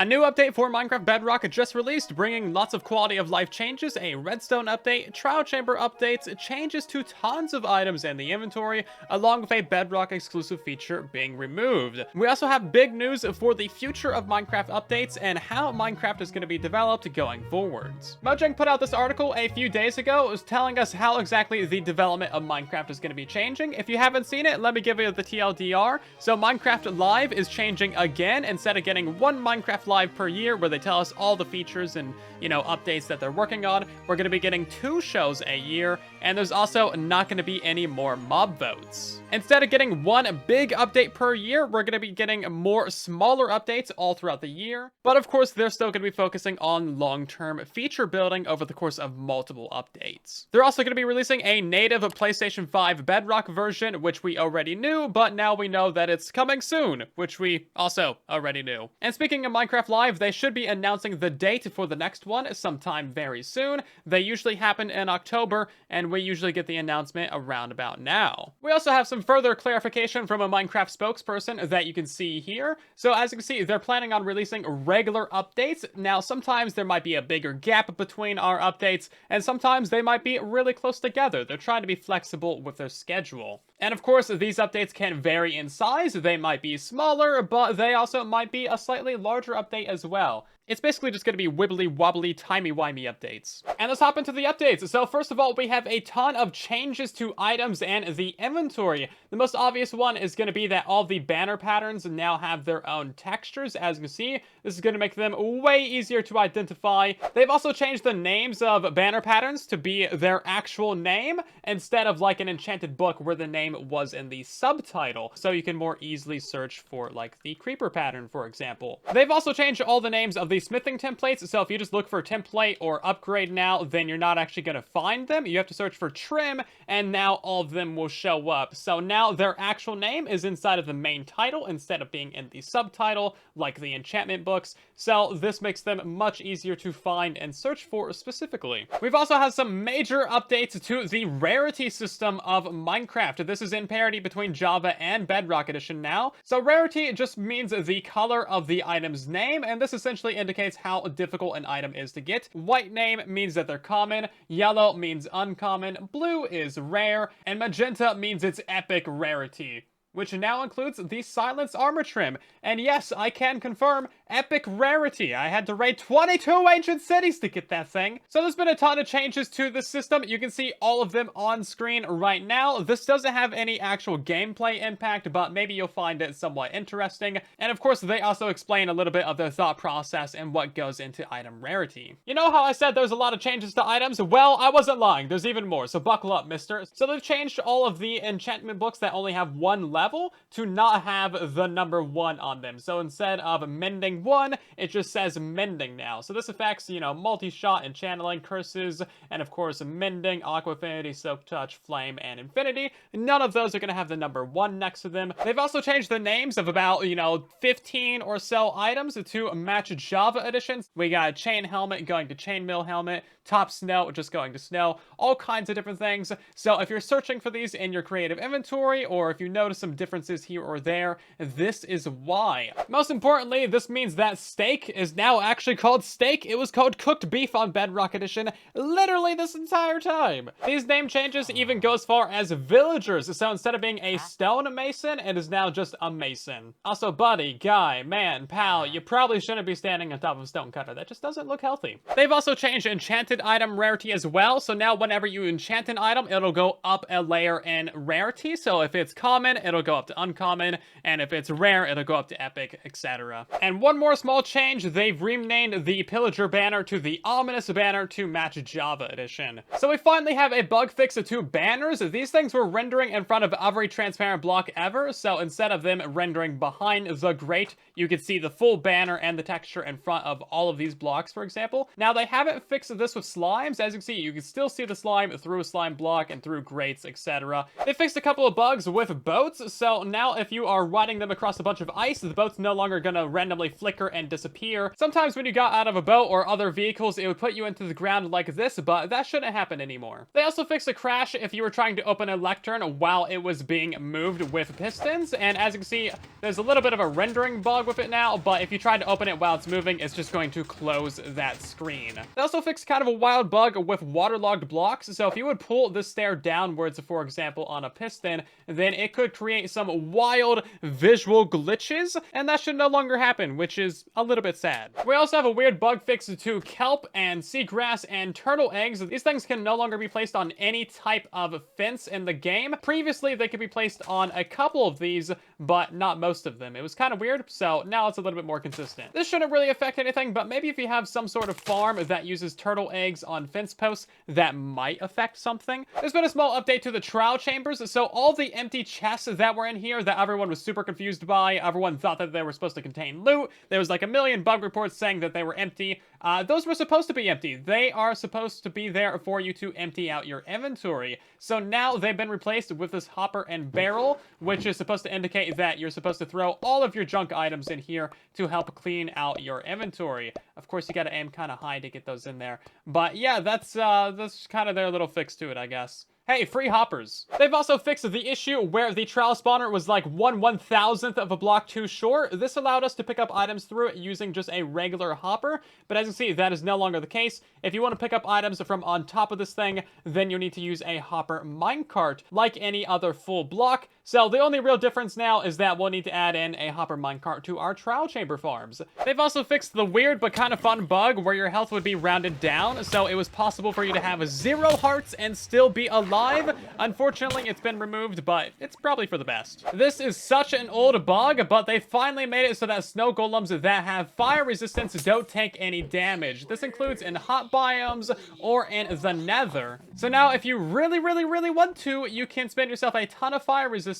A new update for Minecraft Bedrock just released, bringing lots of quality of life changes, a redstone update, trial chamber updates, changes to tons of items in the inventory, along with a Bedrock exclusive feature being removed. We also have big news for the future of Minecraft updates and how Minecraft is going to be developed going forwards. Mojang put out this article a few days ago. It was telling us how exactly the development of Minecraft is going to be changing. If you haven't seen it, let me give you the TLDR. So Minecraft Live is changing again. Instead of getting one Minecraft Live per year where they tell us all the features and, updates that they're working on, we're going to be getting 2 shows a year, and there's also not going to be any more mob votes. Instead of getting one big update per year, we're going to be getting more smaller updates all throughout the year. But of course, they're still going to be focusing on long-term feature building over the course of multiple updates. They're also going to be releasing a native PlayStation 5 Bedrock version, which we already knew, but now we know that it's coming soon, which we also already knew. And speaking of Minecraft Live, they should be announcing the date for the next one sometime very soon. They usually happen in October, and we usually get the announcement around about now. We also have some further clarification from a Minecraft spokesperson that you can see here. So as you can see, they're planning on releasing regular updates. Now, sometimes there might be a bigger gap between our updates, and sometimes they might be really close together. They're trying to be flexible with their schedule. And of course, these updates can vary in size. They might be smaller, but they also might be a slightly larger update as well. It's basically just going to be wibbly-wobbly, timey-wimey updates. And let's hop into the updates. So first of all, we have a ton of changes to items and the inventory. The most obvious one is going to be that all the banner patterns now have their own textures. As you can see, this is going to make them way easier to identify. They've also changed the names of banner patterns to be their actual name, instead of like an enchanted book where the name was in the subtitle. So you can more easily search for like the creeper pattern, for example. They've also changed all the names of the smithing templates, so if you just look for template or upgrade now, then you're not actually going to find them. You have to search for trim, and now all of them will show up. So now their actual name is inside of the main title instead of being in the subtitle like the enchantment books. So this makes them much easier to find and search for specifically. We've also had some major updates to the rarity system of Minecraft. This is in parity between Java and Bedrock Edition now. So rarity just means the color of the item's name, and this essentially indicates how difficult an item is to get. White name means that they're common, yellow means uncommon, blue is rare, and magenta means it's epic rarity, which now includes the Silence Armor Trim. And yes, I can confirm, epic rarity. I had to raid 22 ancient cities to get that thing. So there's been a ton of changes to the system. You can see all of them on screen right now. This doesn't have any actual gameplay impact, but maybe you'll find it somewhat interesting. And of course, they also explain a little bit of their thought process and what goes into item rarity. You know how I said there's a lot of changes to items? Well, I wasn't lying. There's even more, so buckle up, mister. So they've changed all of the enchantment books that only have one level to not have the number 1 on them. So instead of mending 1, it just says mending now. So this affects, multi-shot and channeling, curses, and of course mending, aqua affinity, soak touch, flame, and infinity. None of those are going to have the number 1 next to them. They've also changed the names of about, 15 or so items to match Java editions. We got chain helmet going to chainmail helmet, top snow just going to snow, all kinds of different things. So if you're searching for these in your creative inventory, or if you notice some differences here or there, this is why. Most importantly, this means that steak is now actually called steak. It was called cooked beef on Bedrock Edition literally this entire time. These name changes even go as far as villagers. So instead of being a stone mason, it is now just a mason. Also, buddy, guy, man, pal, you probably shouldn't be standing on top of a stone cutter. That just doesn't look healthy. They've also changed enchanted item rarity as well. So now whenever you enchant an item, it'll go up a layer in rarity. So if it's common, it'll go up to uncommon, and if it's rare, it'll go up to epic, etc. And one more small change, they've renamed the pillager banner to the ominous banner to match Java edition. So we finally have a bug fix to banners. These things were rendering in front of every transparent block ever, so instead of them rendering behind the grate, you could see the full banner and the texture in front of all of these blocks, for example. Now, they haven't fixed this with slimes. As you can see, you can still see the slime through a slime block and through grates, etc. They fixed a couple of bugs with boats, so now if you are riding them across a bunch of ice, the boat's no longer gonna randomly flick flicker and disappear. Sometimes when you got out of a boat or other vehicles, it would put you into the ground like this, but that shouldn't happen anymore. They also fixed a crash if you were trying to open a lectern while it was being moved with pistons, and as you can see, there's a little bit of a rendering bug with it now, but if you try to open it while it's moving, it's just going to close that screen. They also fixed kind of a wild bug with waterlogged blocks, so if you would pull the stair downwards, for example, on a piston, then it could create some wild visual glitches, and that should no longer happen, which is a little bit sad. We also have a weird bug fix to kelp and seagrass and turtle eggs. These things can no longer be placed on any type of fence in the game. Previously, they could be placed on a couple of these, but not most of them. It was kind of weird, so now it's a little bit more consistent. This shouldn't really affect anything, but maybe if you have some sort of farm that uses turtle eggs on fence posts, that might affect something. There's been a small update to the trial chambers, so all the empty chests that were in here that everyone was super confused by, everyone thought that they were supposed to contain loot. There was like a million bug reports saying that they were empty. Those were supposed to be empty. They are supposed to be there for you to empty out your inventory. So now they've been replaced with this hopper and barrel, which is supposed to indicate that you're supposed to throw all of your junk items in here to help clean out your inventory. Of course, you gotta aim kind of high to get those in there. But yeah, that's kind of their little fix to it, I guess. Hey, free hoppers. They've also fixed the issue where the trial spawner was like 1/1000th of a block too short. This allowed us to pick up items through it using just a regular hopper, but as you see, that is no longer the case. If you want to pick up items from on top of this thing, then you need to use a hopper minecart, like any other full block. So the only real difference now is that we'll need to add in a hopper minecart to our trial chamber farms. They've also fixed the weird but kind of fun bug where your health would be rounded down, so it was possible for you to have 0 hearts and still be alive. Unfortunately, it's been removed, but it's probably for the best. This is such an old bug, but they finally made it so that snow golems that have fire resistance don't take any damage. This includes in hot biomes or in the nether. So now if you really want to, you can spend yourself a ton of fire resistance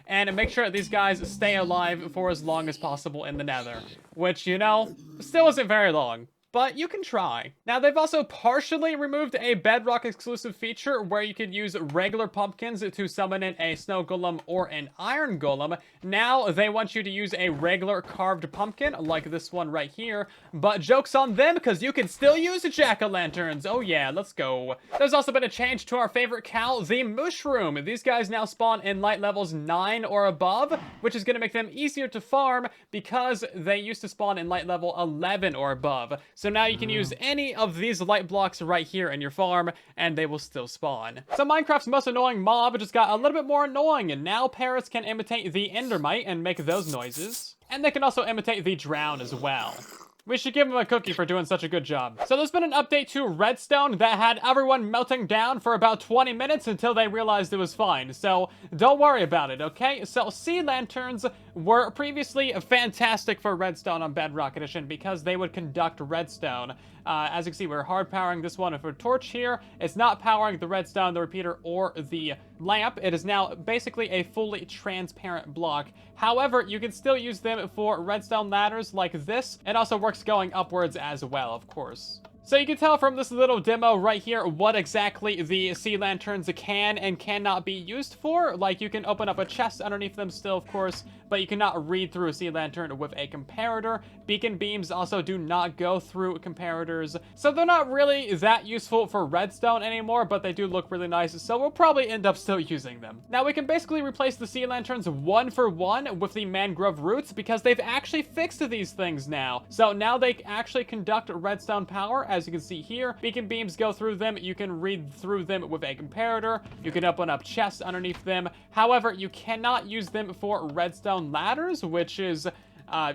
and make sure these guys stay alive for as long as possible in the nether, which, you know, still isn't very long, but you can try. Now, they've also partially removed a Bedrock exclusive feature where you could use regular pumpkins to summon in a snow golem or an iron golem. Now, they want you to use a regular carved pumpkin, like this one right here, but joke's on them, because you can still use jack-o'-lanterns. Oh yeah, let's go. There's also been a change to our favorite cow, the mushroom. These guys now spawn in light levels 9 or above, which is going to make them easier to farm because they used to spawn in light level 11 or above. So now you can use any of these light blocks right here in your farm, and they will still spawn. So Minecraft's most annoying mob just got a little bit more annoying, and now parrots can imitate the endermite and make those noises. And they can also imitate the drown as well. We should give him a cookie for doing such a good job. So there's been an update to Redstone that had everyone melting down for about 20 minutes until they realized it was fine. So don't worry about it, okay? So sea lanterns were previously fantastic for Redstone on Bedrock Edition because they would conduct redstone. As you can see, we're hard powering this one with a torch here. It's not powering the redstone, the repeater, or the lamp. It is now basically a fully transparent block. However, you can still use them for redstone ladders like this. It also works going upwards as well, of course. So you can tell from this little demo right here what exactly the sea lanterns can and cannot be used for. Like, you can open up a chest underneath them still, of course, but you cannot read through a sea lantern with a comparator. Beacon beams also do not go through comparators, so they're not really that useful for redstone anymore, but they do look really nice, so we'll probably end up still using them. Now, we can basically replace the sea lanterns 1 for 1 with the mangrove roots because they've actually fixed these things now. So now they actually conduct redstone power. As you can see here, beacon beams go through them. You can read through them with a comparator. You can open up chests underneath them. However, you cannot use them for redstone ladders, which is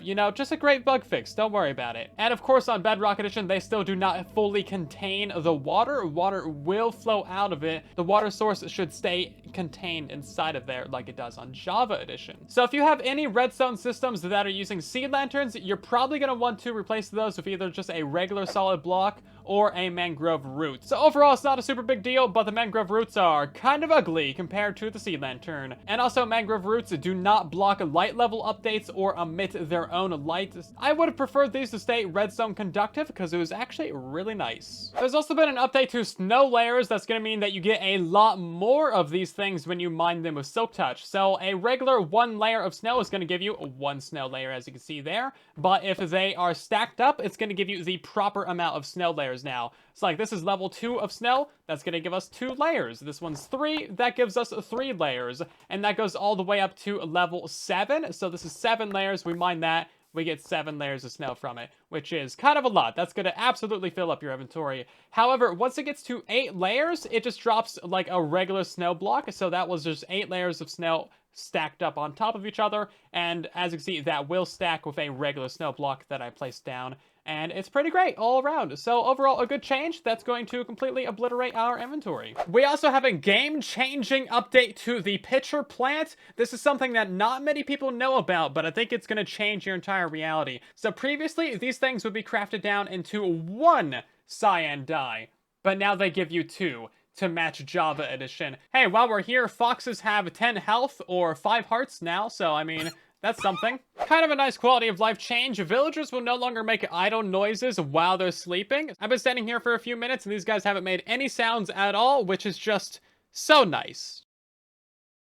you know, just a great bug fix. Don't worry about it. And of course, on Bedrock Edition, they still do not fully contain the water. Water will flow out of it. The water source should stay contained inside of there like it does on Java Edition. So if you have any redstone systems that are using sea lanterns, you're probably going to want to replace those with either just a regular solid block or a mangrove root. So overall, it's not a super big deal, but the mangrove roots are kind of ugly compared to the sea lantern. And also, mangrove roots do not block light level updates or emit their own light. I would have preferred these to stay redstone conductive because it was actually really nice. There's also been an update to snow layers that's going to mean that you get a lot more of these things when you mine them with silk touch. So a regular 1 layer of snow is going to give you 1 snow layer, as you can see there. But if they are stacked up, it's going to give you the proper amount of snow layers now. So like this is level 2 of snow, that's going to give us 2 layers. This one's 3, that gives us 3 layers. And that goes all the way up to level 7. So this is 7 layers, we mine that. We get 7 layers of snow from it, which is kind of a lot. That's going to absolutely fill up your inventory. However, once it gets to 8 layers, it just drops like a regular snow block. So that was just 8 layers of snow stacked up on top of each other. And as you can see, that will stack with a regular snow block that I placed down. And it's pretty great all around. So overall, a good change that's going to completely obliterate our inventory. We also have a game-changing update to the pitcher plant. This is something that not many people know about, but I think it's going to change your entire reality. So previously, these things would be crafted down into 1 cyan dye, but now they give you 2 to match Java Edition. Hey, while we're here, foxes have 10 health or 5 hearts now, so I mean, that's something. Kind of a nice quality of life change. Villagers will no longer make idle noises while they're sleeping. I've been standing here for a few minutes and these guys haven't made any sounds at all, which is just so nice.